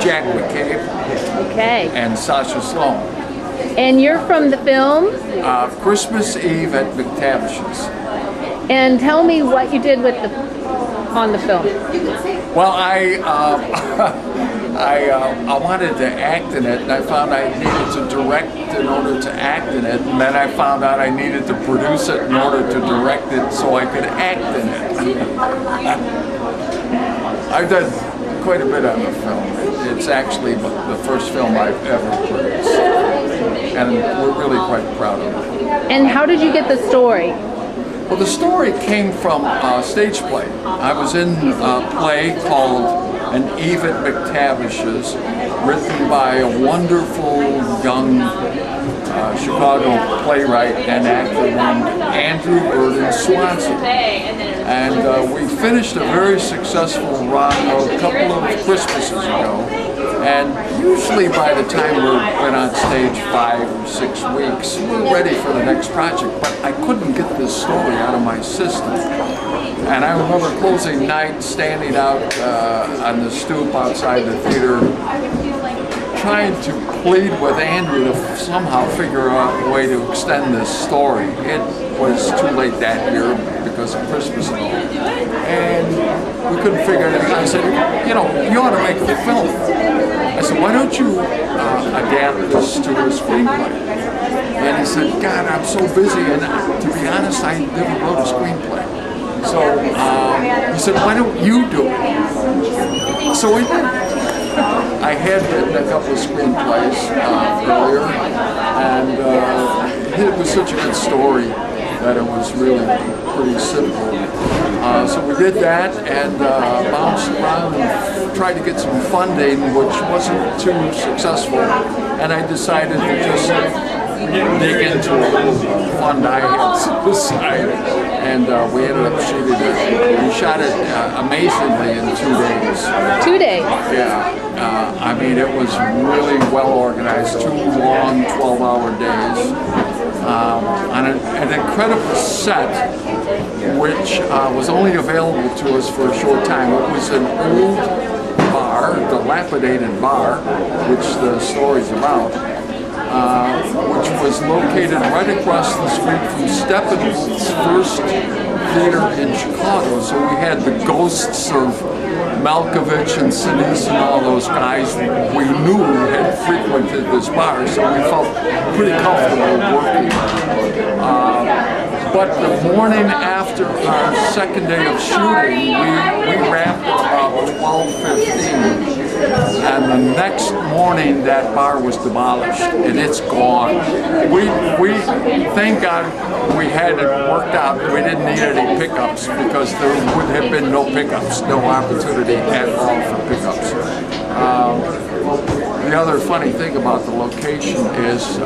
Jack McCabe. Okay. And Sasha Sloan. And you're from the film? Christmas Eve at McTavish's. And tell me what you did with on the film. Well, I wanted to act in it, and I found I needed to direct in order to act in it, and then I found out I needed to produce it in order to direct it so I could act in it. I've done quite a bit on the film. It's actually the first film I've ever produced, and we're really quite proud of it. And how did you get the story? Well, the story came from a stage play. I was in a play called An Eve at McTavish's, written by a wonderful young Chicago playwright and actor named Andrew Burden Swanson. And we finished a very successful run a couple of Christmases ago. And usually by the time we've been on stage 5 or 6 weeks, we're ready for the next project. But I couldn't get this story out of my system. And I remember closing night, standing out on the stoop outside the theater, trying to plead with Andrew to somehow figure out a way to extend this story. It was too late that year because of Christmas and all. And we couldn't figure it out. I said, you know, you ought to make a film. I said, why don't you adapt this to a screenplay? And he said, God, I'm so busy, and to be honest, I never wrote a screenplay. So he said, why don't you do it? So we did. I had written a couple of screenplays earlier, and it was such a good story that it was really pretty simple. So we did that and bounced around and tried to get some funding, which wasn't too successful. And I decided to just dig into a little fund I had set aside, and we ended up shooting it. We shot it amazingly in 2 days. 2 days? Yeah. I mean, it was really well organized, 2 long 12-hour days. On an incredible set, which was only available to us for a short time. It was an old bar, dilapidated bar, which the story's about, which was located right across the street from Steppenwolf's first theater in Chicago. So we had the ghosts of Malkovich and Sinise and all those guys we knew had frequented this bar, so we felt pretty comfortable working. But the morning after our second day of shooting, we wrapped at about 12:15. And the next morning, that bar was demolished, and it's gone. We thank God we had it worked out. We didn't need any pickups because there would have been no pickups, no opportunity at all for pickups. The other funny thing about the location is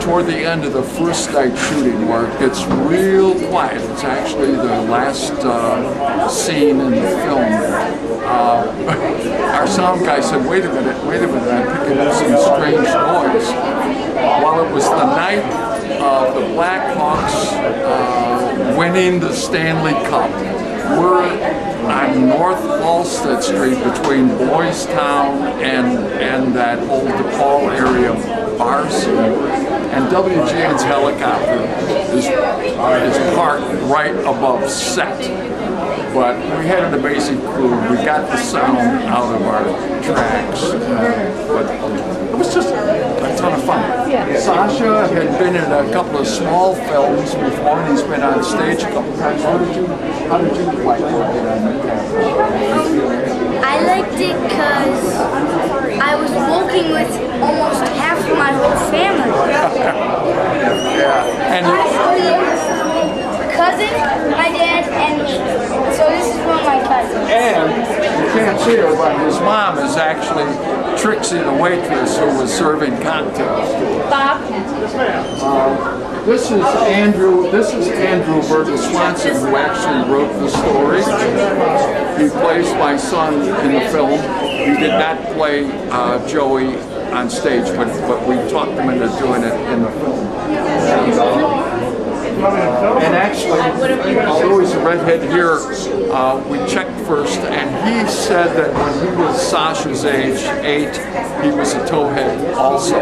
toward the end of the first night shooting, where it gets real quiet, it's actually the last scene in the film. Our sound guy said, wait a minute, I'm picking up some strange noise. While it was the night of the Blackhawks winning the Stanley Cup, we're on North Halsted Street between Boys Town and that old DePaul area bar scene, and WGN's helicopter is parked right above set. But we had an amazing crew. We got the sound out of our tracks, but it was just a ton of fun. Yeah. Sasha had been in a couple of small films before, and he's been on stage a couple times. How did you like working on McTavish? I liked it because I was working with almost half of my whole family. Yeah, and Cousin, my dad, and me. So this is one of my cousins. And you can't see her, but his mom is actually Trixie, the waitress who was serving cocktails. Bob? This is Andrew Burton Swanson, who actually wrote the story. He plays my son in the film. He did not play Joey on stage, but we talked him into doing it in the film. And, And actually, although he's a redhead here, we checked first, and he said that when he was Sasha's age, 8, he was a towhead also.